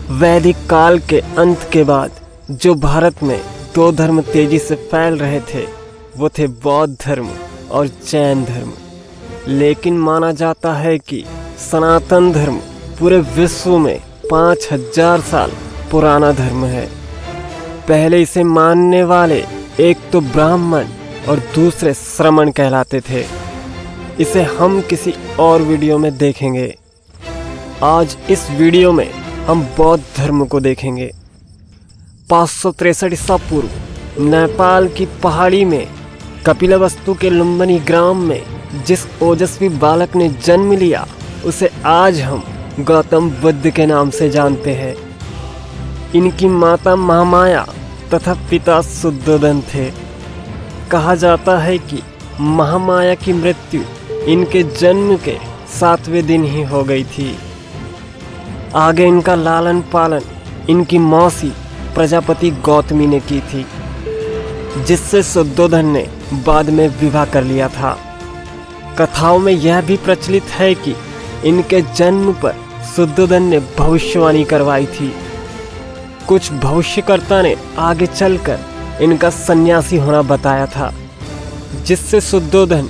वैदिक काल के अंत के बाद जो भारत में दो धर्म तेजी से फैल रहे थे वो थे बौद्ध धर्म और जैन धर्म। लेकिन माना जाता है कि सनातन धर्म पूरे विश्व में 5000 साल पुराना धर्म है। पहले इसे मानने वाले एक तो ब्राह्मण और दूसरे श्रमण कहलाते थे। इसे हम किसी और वीडियो में देखेंगे। आज इस वीडियो में हम बौद्ध धर्म को देखेंगे। 563 ईसा पूर्व नेपाल की पहाड़ी में कपिलवस्तु के लुम्बिनी ग्राम में जिस ओजस्वी बालक ने जन्म लिया उसे आज हम गौतम बुद्ध के नाम से जानते हैं। इनकी माता महामाया तथा पिता शुद्धोधन थे। कहा जाता है कि महामाया की मृत्यु इनके जन्म के 7वें दिन ही हो गई थी। आगे इनका लालन पालन इनकी मौसी प्रजापति गौतमी ने की थी, जिससे शुद्धोधन ने बाद में विवाह कर लिया था। कथाओं में यह भी प्रचलित है कि इनके जन्म पर शुद्धोधन ने भविष्यवाणी करवाई थी। कुछ भविष्यकर्ता ने आगे चलकर इनका सन्यासी होना बताया था, जिससे शुद्धोधन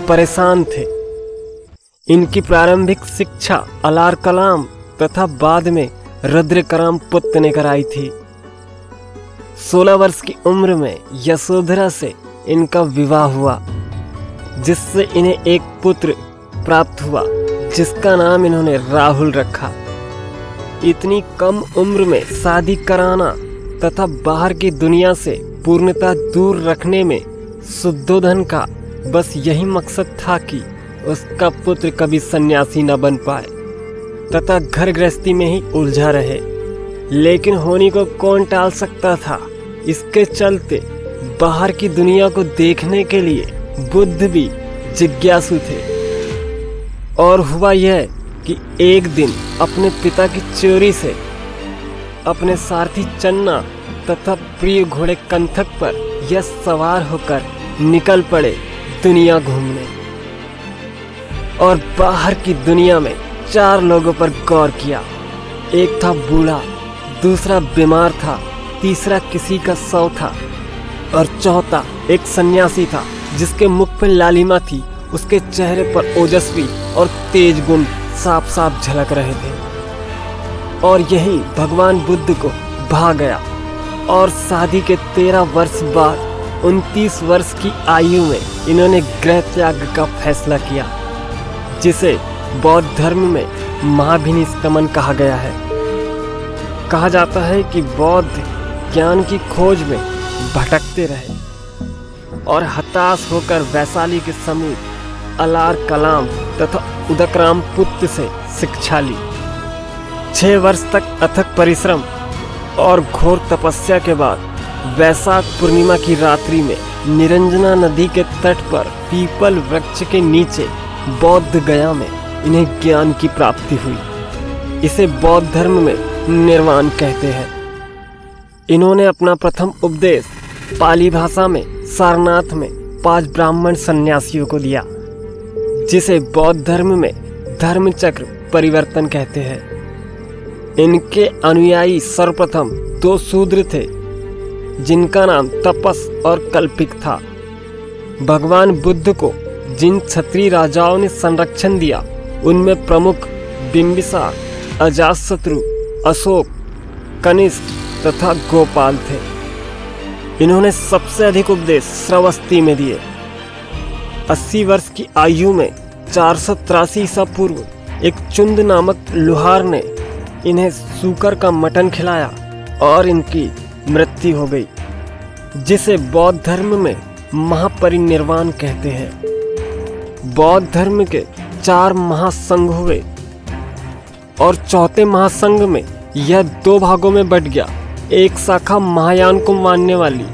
परेशान थे। इनकी प्रारंभिक शिक्षा अलार कलाम तथा बाद में रुद्रकराम पुत्र ने कराई थी। 16 वर्ष की उम्र में यशोधरा से इनका विवाह हुआ, जिससे इन्हें एक पुत्र प्राप्त हुआ जिसका नाम इन्होंने राहुल रखा। इतनी कम उम्र में शादी कराना तथा बाहर की दुनिया से पूर्णतः दूर रखने में शुद्धोधन का बस यही मकसद था कि उसका पुत्र कभी सन्यासी न बन पाए तथा घर गृहस्थी में ही उलझा रहे। लेकिन होनी को कौन टाल सकता था। इसके चलते बाहर की दुनिया को देखने के लिए बुद्ध भी जिज्ञासु थे। और हुआ यह कि एक दिन अपने पिता की चोरी से अपने सारथी चन्ना तथा प्रिय घोड़े कंथक पर यह सवार होकर निकल पड़े दुनिया घूमने। और बाहर की दुनिया में 4 लोगों पर गौर किया। एक था बूढ़ा, दूसरा बीमार था, तीसरा किसी का शव था और चौथा एक सन्यासी था जिसके मुख पर लालिमा थी। उसके चेहरे पर ओजस्वी और तेज गुण साफ साफ झलक रहे थे। और यही भगवान बुद्ध को भा गया और शादी के 13 वर्ष बाद 29 वर्ष की आयु में इन्होंने गृह त्याग का फैसला किया, जिसे बौद्ध धर्म में महाभिनिष्क्रमण कहा गया है। कहा जाता है कि बौद्ध ज्ञान की खोज में भटकते रहे और हताश होकर वैशाली के समीप अलार कलाम तथा उदकराम पुत्र से शिक्षा ली। 6 वर्ष तक अथक परिश्रम और घोर तपस्या के बाद वैशाख पूर्णिमा की रात्रि में निरंजना नदी के तट पर पीपल वृक्ष के नीचे बौद्ध गया में इन्हें ज्ञान की प्राप्ति हुई। इसे बौद्ध धर्म में निर्वाण कहते हैं। इन्होंने अपना प्रथम उपदेश पाली भाषा में सारनाथ में 5 ब्राह्मण सन्यासियों को दिया, जिसे बौद्ध धर्म में धर्म चक्र परिवर्तन कहते हैं। इनके अनुयायी सर्वप्रथम 2 शूद्र थे, जिनका नाम तपस और कल्पिक था। भगवान बुद्ध को जिन क्षत्रिय राजाओं ने संरक्षण दिया उनमें प्रमुख बिंबिसार, अजातशत्रु, अशोक, कनिष्क तथा गोपाल थे। इन्होंने सबसे अधिक उपदेश श्रावस्ती में दिए। 80 वर्ष की आयु में 483 ईसा पूर्व एक चुंद नामक लुहार ने इन्हें सूकर का मटन खिलाया और इनकी मृत्यु हो गई, जिसे बौद्ध धर्म में महापरिनिर्वाण कहते हैं। बौद्ध धर्म के 4 महासंघ हुए और चौथे महासंघ में यह 2 भागों में बट गया। एक शाखा महायान को मानने वाली,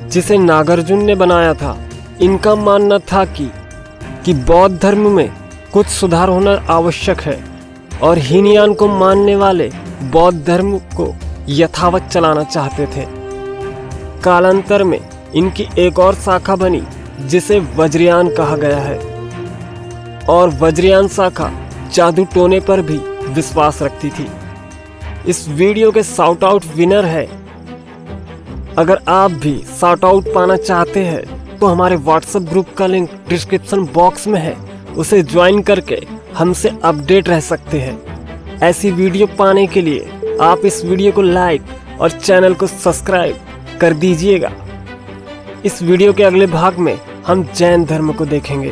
जिसे नागार्जुन ने बनाया था। इनका मानना था कि बौद्ध धर्म में कुछ सुधार होना आवश्यक है, और हीनयान को मानने वाले बौद्ध धर्म को यथावत चलाना चाहते थे। कालांतर में इनकी एक और शाखा बनी, जिसे वज्रयान कहा गया है, और वज्रयान शाखा जादू टोने पर भी विश्वास रखती थी। इस वीडियो के शाउट आउट विनर है। अगर आप भी शाउट आउट पाना चाहते हैं तो हमारे व्हाट्सएप ग्रुप का लिंक डिस्क्रिप्शन बॉक्स में है, उसे ज्वाइन करके हमसे अपडेट रह सकते हैं। ऐसी वीडियो पाने के लिए आप इस वीडियो को लाइक और चैनल को सब्सक्राइब कर दीजिएगा। इस वीडियो के अगले भाग में हम जैन धर्म को देखेंगे।